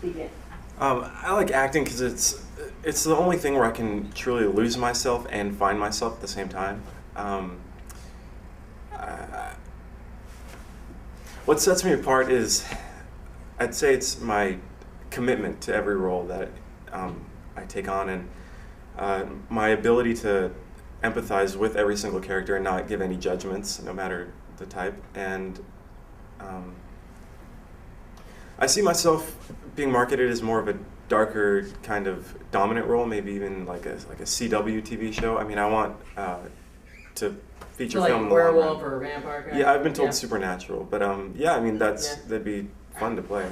Begin. I like acting because it's the only thing where I can truly lose myself and find myself at the same time. What sets me apart is, I'd say it's my commitment to every role that I take on, and my ability to empathize with every single character and not give any judgments, no matter the type. And I see myself being marketed as more of a darker kind of dominant role, maybe even like a CW TV show. I mean, I want to feature so film. Like werewolf or vampire kind? Yeah, I've been told supernatural, but yeah, I mean that'd be fun to play.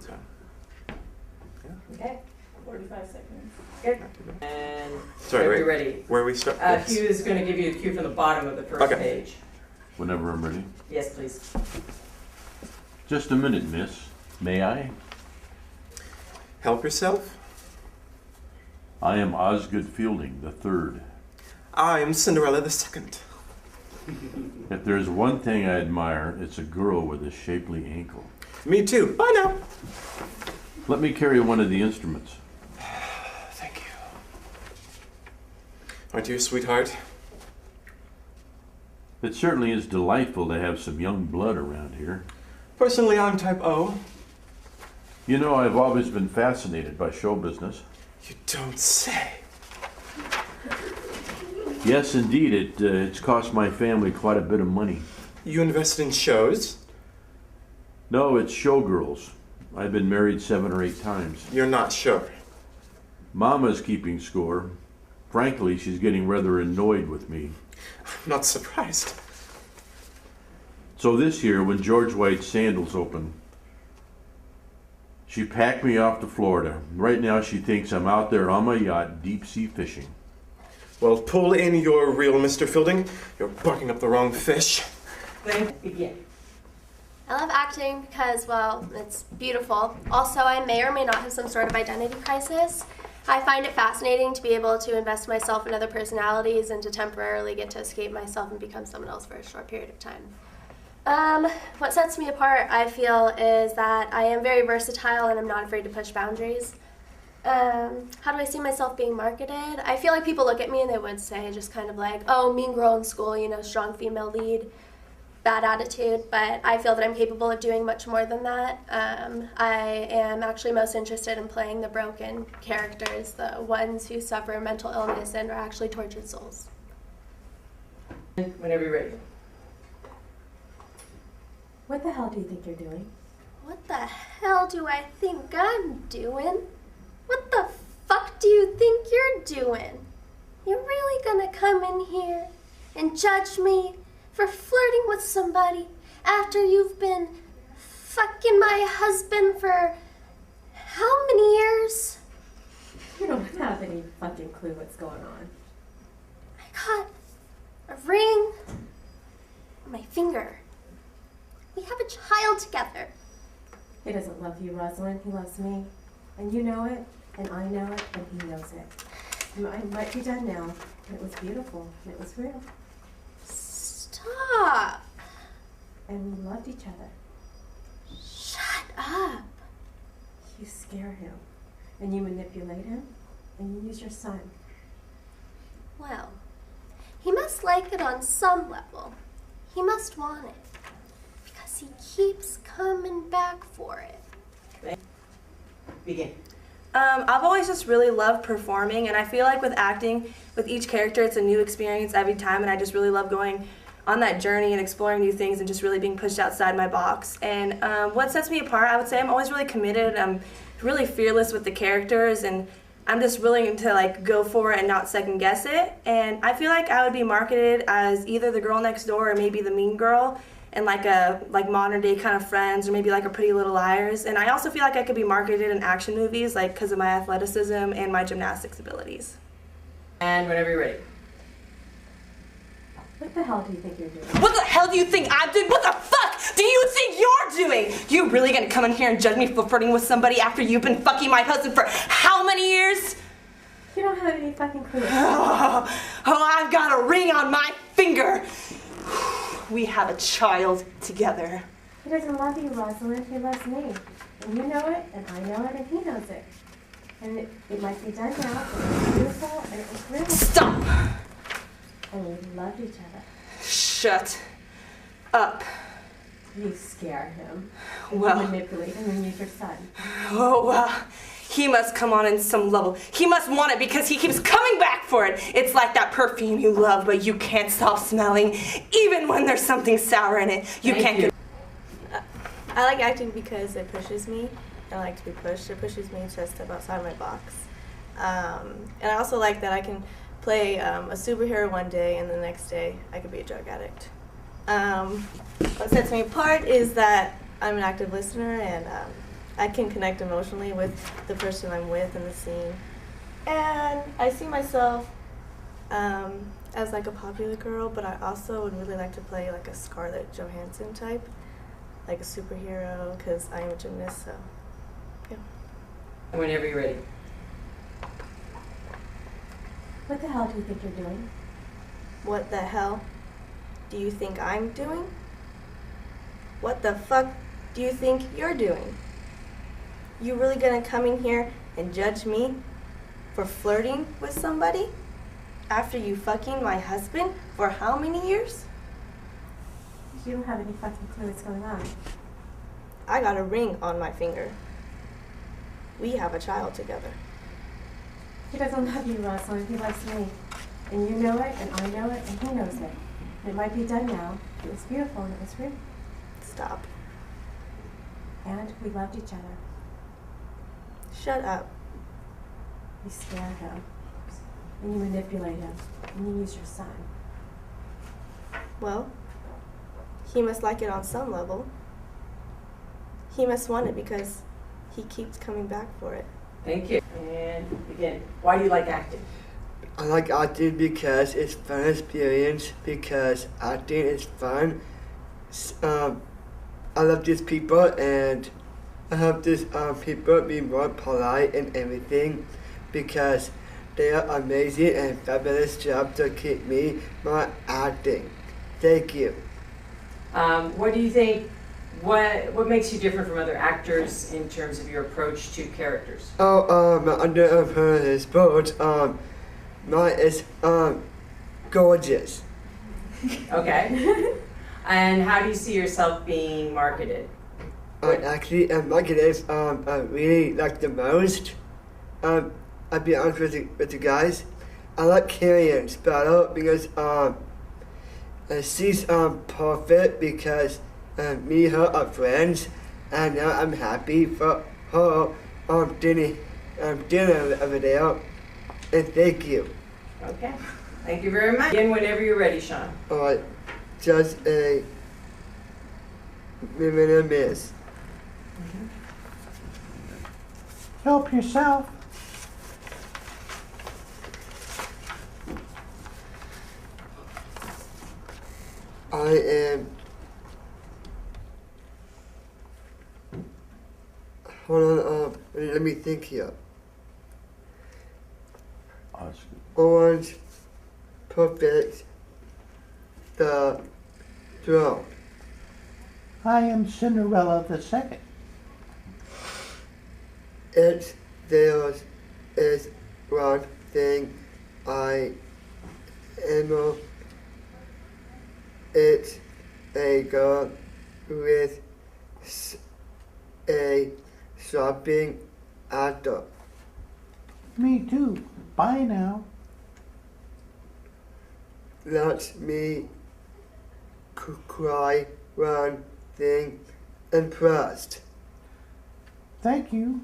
So, yeah. Okay, 45 seconds. Good. And sorry, are you ready? Where we start? Hugh is going to give you the cue from the bottom of the first page. Whenever I'm ready. Yes, please. Just a minute, miss. May I? Help yourself. I am Osgood Fielding the Third. I am Cinderella the Second. If there's one thing I admire, it's a girl with a shapely ankle. Me too. Bye now. Let me carry one of the instruments. Thank you. Aren't you a sweetheart? It certainly is delightful to have some young blood around here. Personally, I'm type O. You know, I've always been fascinated by show business. You don't say. Yes, indeed. It's cost my family quite a bit of money. You invested in shows? No, it's showgirls. I've been married 7 or 8 times. You're not sure. Mama's keeping score. Frankly, she's getting rather annoyed with me. I'm not surprised. So this year, when George White's Sandals opened, she packed me off to Florida. Right now, she thinks I'm out there on my yacht deep-sea fishing. Well, pull in your reel, Mr. Fielding. You're barking up the wrong fish. Then begin. I love acting because, well, it's beautiful. Also, I may or may not have some sort of identity crisis. I find it fascinating to be able to invest myself in other personalities and to temporarily get to escape myself and become someone else for a short period of time. What sets me apart, I feel, is that I am very versatile and I'm not afraid to push boundaries. How do I see myself being marketed? I feel like people look at me and they would say just kind of like, oh, mean girl in school, you know, strong female lead, bad attitude, but I feel that I'm capable of doing much more than that. I am actually most interested in playing the broken characters, the ones who suffer mental illness and are actually tortured souls. Whenever you're ready. What the hell do you think you're doing? What the hell do I think I'm doing? What the fuck do you think you're doing? You're really gonna come in here and judge me for flirting with somebody after you've been fucking my husband for how many years? You don't have any fucking clue what's going on. I got a ring on my finger. We have a child together. He doesn't love you, Rosalind. He loves me. And you know it, and I know it, and he knows it. I might be done now. It was beautiful. It was real. Stop. And we loved each other. Shut up. You scare him, and you manipulate him, and you use your son. Well, he must like it on some level. He must want it. Because he keeps coming back for it. Begin. I've always just really loved performing, and I feel like with acting, with each character, it's a new experience every time, and I just really love going on that journey and exploring new things and just really being pushed outside my box. And what sets me apart, I would say I'm always really committed. I'm really fearless with the characters, and I'm just willing to like go for it and not second guess it. And I feel like I would be marketed as either the girl next door or maybe the mean girl, and like modern day kind of Friends, or maybe like a Pretty Little Liars. And I also feel like I could be marketed in action movies, like because of my athleticism and my gymnastics abilities. And whenever you're ready. What the hell do you think you're doing? What the hell do you think I'm doing? What the fuck do you think you're doing? You really gonna come in here and judge me for flirting with somebody after you've been fucking my husband for how many years? You don't have any fucking clue. Oh, I've got a ring on my finger. We have a child together. He doesn't love you, Rosalind. He loves me. And you know it, and I know it, and he knows it. And it might be done now, but it was beautiful, and it was real. Stop! And we loved each other. Shut up. You scare him. And Well. you manipulate him and use your son. Oh, well, he must come on in some level. He must want it because he keeps coming back for it. It's like that perfume you love, but you can't stop smelling, even when there's something sour in it. You Thank can't you. get. I like acting because it pushes me. I like to be pushed. It pushes me to step outside my box. And I also like that I can play a superhero one day and the next day I could be a drug addict. What sets me apart is that I'm an active listener and I can connect emotionally with the person I'm with in the scene. And I see myself as like a popular girl, but I also would really like to play like a Scarlett Johansson type, like a superhero, because I am a gymnast, so yeah. Whenever you're ready. What the hell do you think you're doing? What the hell do you think I'm doing? What the fuck do you think you're doing? You really gonna come in here and judge me for flirting with somebody after you fucking my husband for how many years? You don't have any fucking clue what's going on. I got a ring on my finger. We have a child together. He doesn't love you, Rosalind. He loves me. And you know it, and I know it, and he knows it. It might be done now. It was beautiful, and it was real. Stop. And we loved each other. Shut up. You scare him. And you manipulate him. And you use your son. Well, he must like it on some level. He must want it because he keeps coming back for it. Thank you. And begin. Why do you like acting? I like acting because it's fun experience, because acting is fun. I love these people and I have these people be more polite and everything because they are amazing and fabulous job to keep me more acting. Thank you. What do you think, what makes you different from other actors in terms of your approach to characters? Under her sports, mine is gorgeous. Okay. And how do you see yourself being marketed? Actually, marketers I really like the most. I'll be honest with you guys. I like Carrie Spattle because she's perfect because me and her are friends, and now I'm happy for her dinner over there. And thank you. Okay. Thank you very much. Begin whenever you're ready, Sean. Alright, just a minute miss. Help yourself. I am. Hold on, let me think here. Oscar. Orange, perfect, the throne. I am Cinderella the Second. There is one thing I am. It's a girl with a shopping adult. Me too. Bye now. Let me cry one thing impressed. Thank you.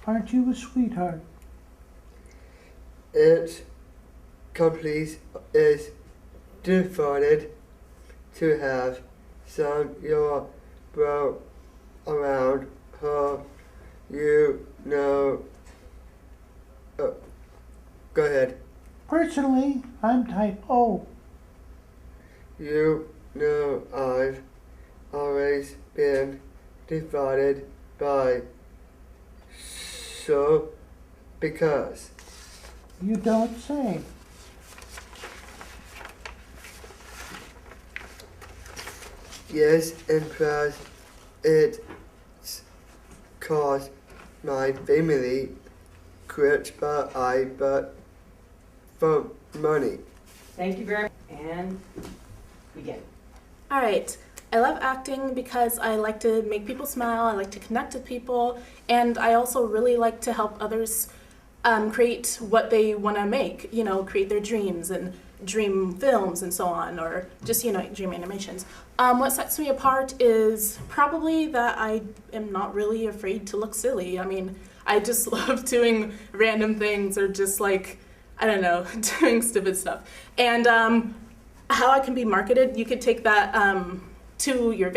Aren't you a sweetheart? It's complete is devoted to have some your bro around her. You know. Go ahead. Personally, I'm type O. You know I've always been divided by so because You don't say. yes and plus it's cause my family quits, but for money. Thank you very much. And begin. All right. I love acting because I like to make people smile, I like to connect with people, and I also really like to help others create what they want to make, create their dreams and dream films and so on, or just, dream animations. What sets me apart is probably that I am not really afraid to look silly. I mean, I just love doing random things or just doing stupid stuff. And how I can be marketed, you could take that to your